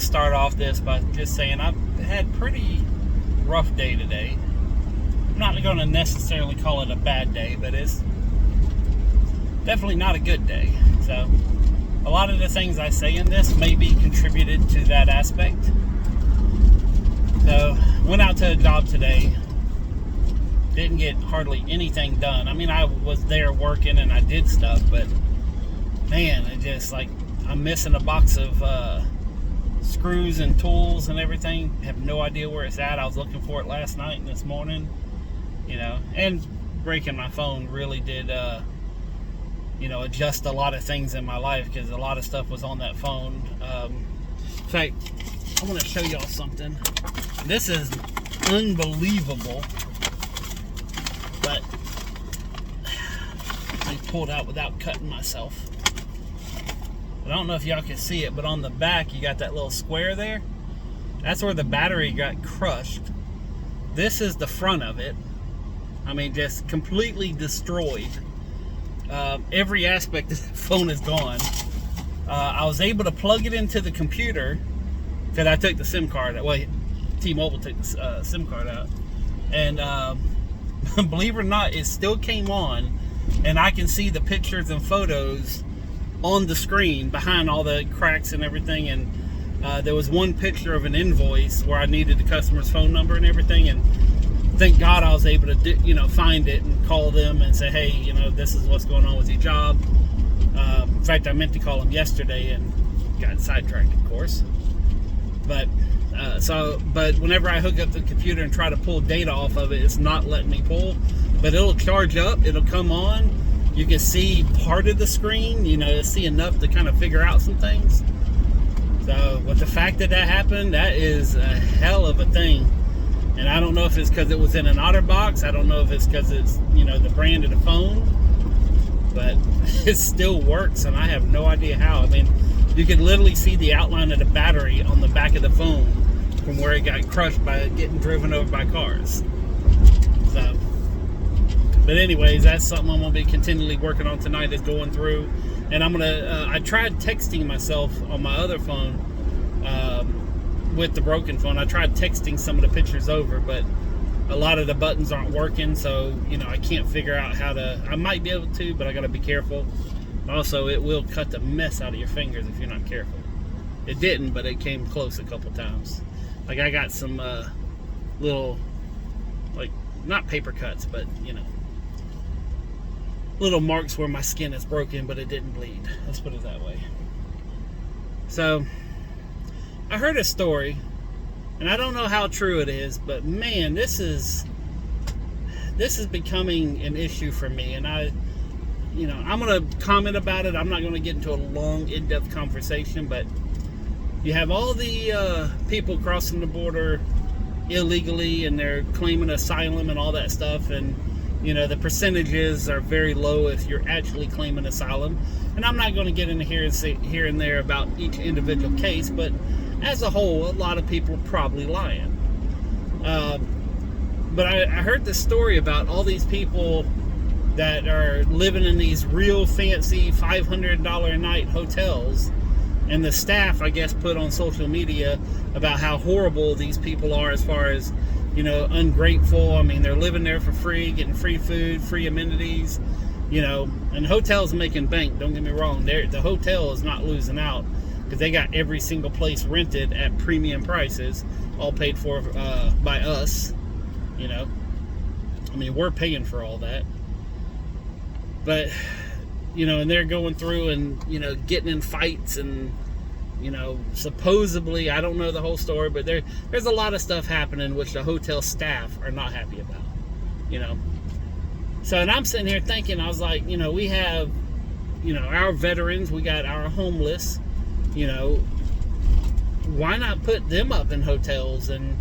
to start off this by just saying I've had a pretty rough day today. I'm not going to necessarily call it a bad day, but it's definitely not a good day. So a lot of the things I say in this may be contributed to that aspect. So went out to a job today. Didn't get hardly anything done. I mean, I was there working and I did stuff, but man, it just like I'm missing a box of screws and tools and everything. Have no idea where it's at. I was looking for it last night and this morning, and breaking my phone really did, adjust a lot of things in my life because a lot of stuff was on that phone. In fact, I want to show y'all something. This is unbelievable, but I pulled out without cutting myself. I don't know if y'all can see it, but on the back you got that little square there. That's where the battery got crushed. This is the front of it. I mean, just completely destroyed. Every aspect of the phone is gone. I was able to plug it into the computer because I took the SIM card out. Well, T-Mobile took the SIM card out. And believe it or not, it still came on. And I can see the pictures and photos on the screen behind all the cracks and everything. And there was one picture of an invoice where I needed the customer's phone number and everything. And thank God I was able to find it and call them and say, hey, this is what's going on with your job. In fact, I meant to call them yesterday and got sidetracked, of course. But whenever I hook up the computer and try to pull data off of it, it's not letting me pull. But it'll charge up, it'll come on. You can see part of the screen, see enough to kind of figure out some things. So with the fact that happened, that is a hell of a thing. And I don't know if it's because it was in an OtterBox. I don't know if it's because it's, the brand of the phone. But it still works, and I have no idea how. I mean, you can literally see the outline of the battery on the back of the phone from where it got crushed by getting driven over by cars. So, but anyways, that's something I'm going to be continually working on tonight, is going through. And I'm going to, I tried texting myself on my other phone, with the broken phone. I tried texting some of the pictures over, but a lot of the buttons aren't working, so I can't figure out how to. I might be able to, but I got to be careful. Also, it will cut the mess out of your fingers if you're not careful. It didn't, but it came close a couple times. Like I got some little, like, not paper cuts, but little marks where my skin is broken, but it didn't bleed. Let's put it that way. So I heard a story, and I don't know how true it is, but man, this is becoming an issue for me. And I'm going to comment about it. I'm not going to get into a long, in-depth conversation, but you have all the people crossing the border illegally, and they're claiming asylum and all that stuff. And the percentages are very low if you're actually claiming asylum. And I'm not going to get into here and there about each individual case, but as a whole, a lot of people are probably lying. But I heard this story about all these people that are living in these real fancy $500 a night hotels, and the staff, I guess, put on social media about how horrible these people are as far as, ungrateful. I mean, they're living there for free, getting free food, free amenities, and hotels making bank. Don't get me wrong. The hotel is not losing out, because they got every single place rented at premium prices, all paid for by us. I mean, we're paying for all that. But, and they're going through and, getting in fights and, supposedly, I don't know the whole story, but there's a lot of stuff happening which the hotel staff are not happy about, So, and I'm sitting here thinking, I was like, we have, our veterans, we got our homeless, why not put them up in hotels? And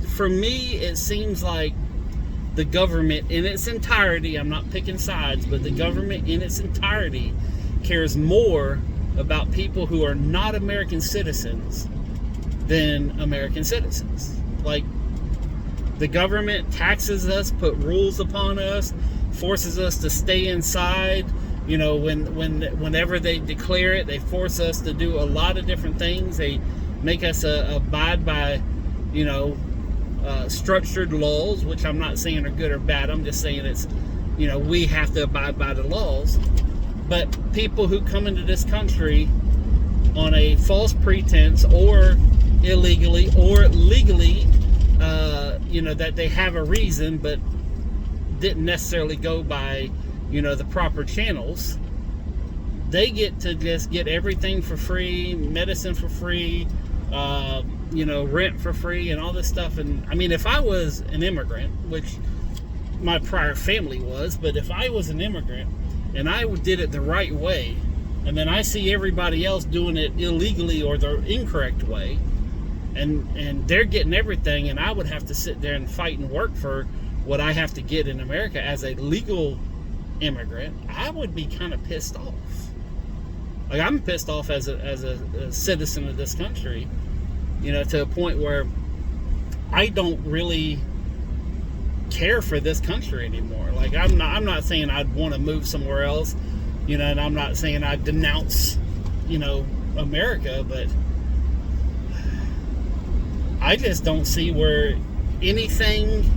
for me, it seems like the government in its entirety, I'm not picking sides, but the government in its entirety cares more about people who are not American citizens than American citizens. Like, the government taxes us, put rules upon us, forces us to stay inside, whenever they declare it, they force us to do a lot of different things. They make us abide by, structured laws, which I'm not saying are good or bad. I'm just saying it's, we have to abide by the laws. But people who come into this country on a false pretense, or illegally or legally, that they have a reason, but didn't necessarily go by, the proper channels, they get to just get everything for free, medicine for free, rent for free, and all this stuff. And I mean, if I was an immigrant, which my prior family was, but if I was an immigrant and I did it the right way, and then I see everybody else doing it illegally or the incorrect way, and they're getting everything, and I would have to sit there and fight and work for what I have to get in America as a legal immigrant, I would be kind of pissed off. Like, I'm pissed off as a citizen of this country, to a point where I don't really care for this country anymore. Like, I'm not saying I'd want to move somewhere else, and I'm not saying I'd denounce, America, but I just don't see where anything,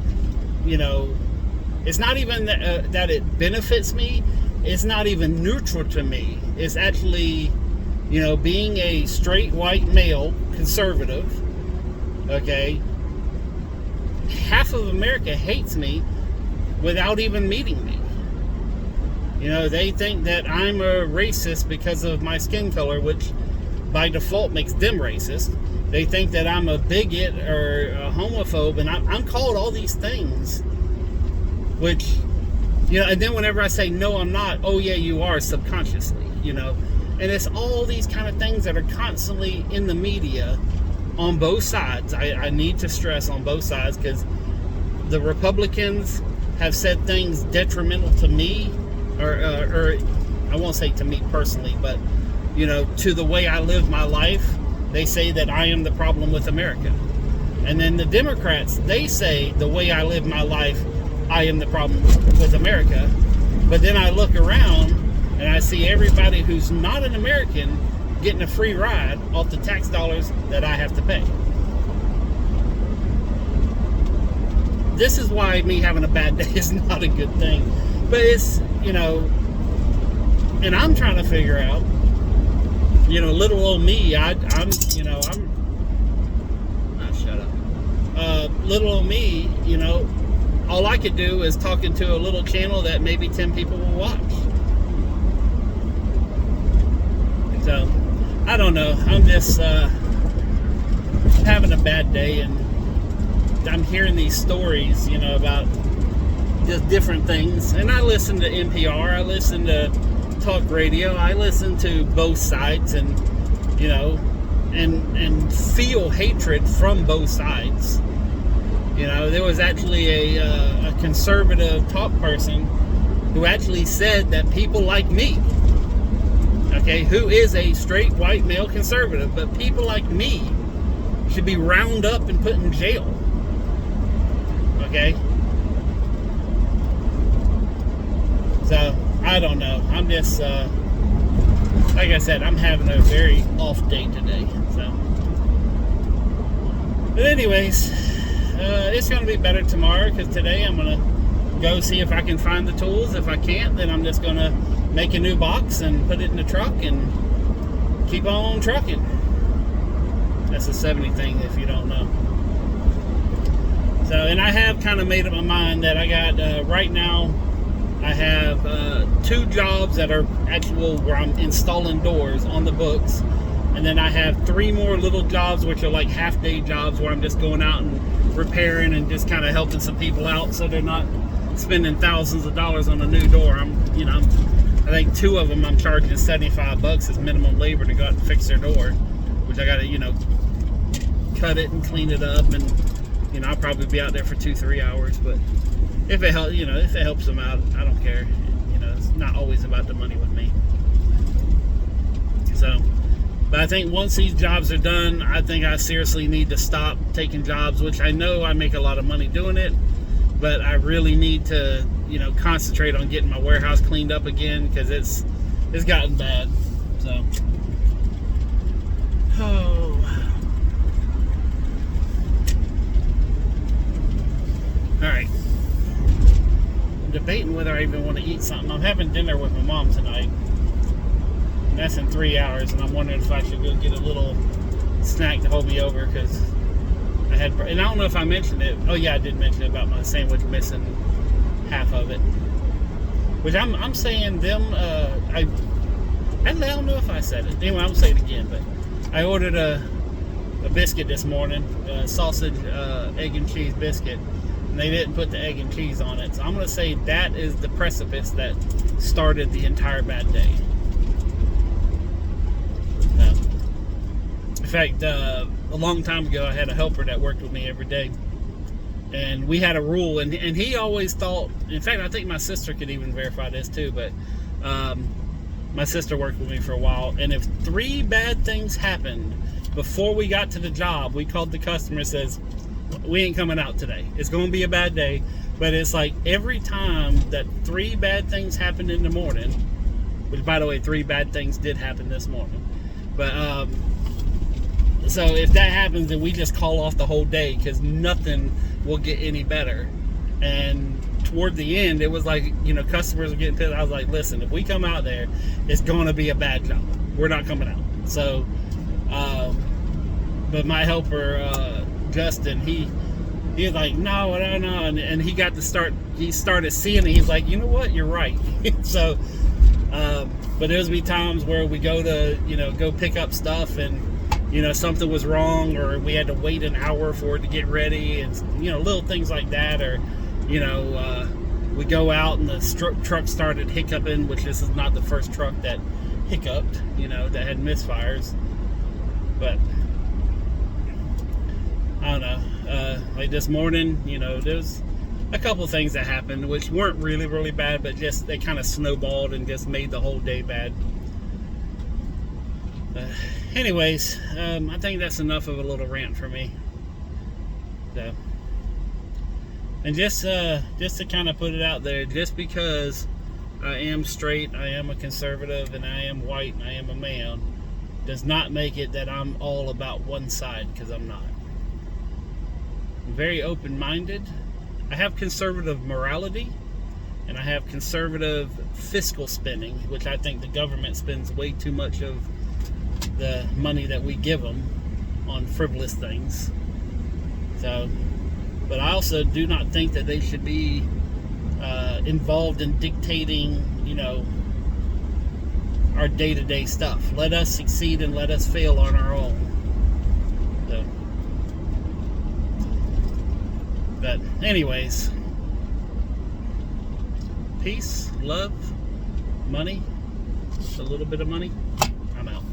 it's not even that it benefits me. It's not even neutral to me. It's actually, being a straight white male conservative, okay, half of America hates me without even meeting me. They think that I'm a racist because of my skin color, which by default makes them racist. They think that I'm a bigot or a homophobe, and I'm called all these things, which, and then whenever I say, no, I'm not, oh yeah, you are, subconsciously, and it's all these kind of things that are constantly in the media on both sides. I need to stress on both sides, because the Republicans have said things detrimental to me, or I won't say to me personally, but, to the way I live my life. They say that I am the problem with America. And then the Democrats, they say the way I live my life, I am the problem with America. But then I look around and I see everybody who's not an American getting a free ride off the tax dollars that I have to pay. This is why me having a bad day is not a good thing. But it's, and I'm trying to figure out, little old me, little old me, all I could do is talk into a little channel that maybe 10 people will watch. So, I don't know. I'm just having a bad day, and I'm hearing these stories, about just different things. And I listen to NPR, I listen to talk radio, I listen to both sides, and and feel hatred from both sides. There was actually a conservative talk person who actually said that people like me, okay, who is a straight white male conservative, but people like me should be round up and put in jail. Okay? So, I don't know. I'm just, like I said, I'm having a very off day today. So, but anyways, it's going to be better tomorrow, because today I'm going to go see if I can find the tools. If I can't, then I'm just going to make a new box and put it in the truck and keep on trucking. That's a 70 thing, if you don't know. So, and I have kind of made up my mind that I got, right now, I have 2 jobs that are actual, where I'm installing doors on the books. And then I have 3 more little jobs, which are like half-day jobs, where I'm just going out and repairing and just kind of helping some people out, so they're not spending thousands of dollars on a new door. I think 2 of them I'm charging $75 as minimum labor to go out and fix their door, which I got to, cut it and clean it up, and I'll probably be out there for 2-3 hours. But if it helps, if it helps them out, I don't care. It's not always about the money with me. So, but I think once these jobs are done, I think I seriously need to stop taking jobs, which I know I make a lot of money doing it, but I really need to, concentrate on getting my warehouse cleaned up again, because it's gotten bad. So, all right. I'm debating whether I even want to eat something. I'm having dinner with my mom tonight. And that's in 3 hours, and I'm wondering if I should go get a little snack to hold me over, because I had, and I don't know if I mentioned it. Oh yeah, I did mention it about my sandwich missing half of it. Which I'm saying them. I don't know if I said it. Anyway, I'm gonna say it again. But I ordered a biscuit this morning, a sausage, egg and cheese biscuit, and they didn't put the egg and cheese on it. So I'm gonna say that is the precipice that started the entire bad day. In fact, a long time ago, I had a helper that worked with me every day, and we had a rule, and he always thought, in fact, I think my sister could even verify this too, but my sister worked with me for a while, and if 3 bad things happened before we got to the job, we called the customer and says, we ain't coming out today. It's going to be a bad day. But it's like every time that 3 bad things happened in the morning, which, by the way, 3 bad things did happen this morning, but so if that happens, then we just call off the whole day, because nothing will get any better. And toward the end, it was like, customers were getting pissed. I was like, listen, if we come out there, it's going to be a bad job. We're not coming out. So, but my helper, Justin, he was like, no, and he got to start. He started seeing it. He's like, you know what? You're right. So, but there's be times where we go to, go pick up stuff, and something was wrong, or we had to wait an hour for it to get ready, and little things like that, or we go out and the truck started hiccuping, which this is not the first truck that hiccuped, that had misfires. But I don't know, like this morning, there's a couple of things that happened which weren't really, really bad, but just they kind of snowballed and just made the whole day bad. Anyways, I think that's enough of a little rant for me. So, and just to kind of put it out there, just because I am straight, I am a conservative, and I am white, and I am a man, does not make it that I'm all about one side, because I'm not. I'm very open-minded. I have conservative morality, and I have conservative fiscal spending, which I think the government spends way too much of the money that we give them on frivolous things. So, but I also do not think that they should be involved in dictating, our day-to-day stuff. Let us succeed and let us fail on our own. So, but anyways, peace, love, money, just a little bit of money. I'm out.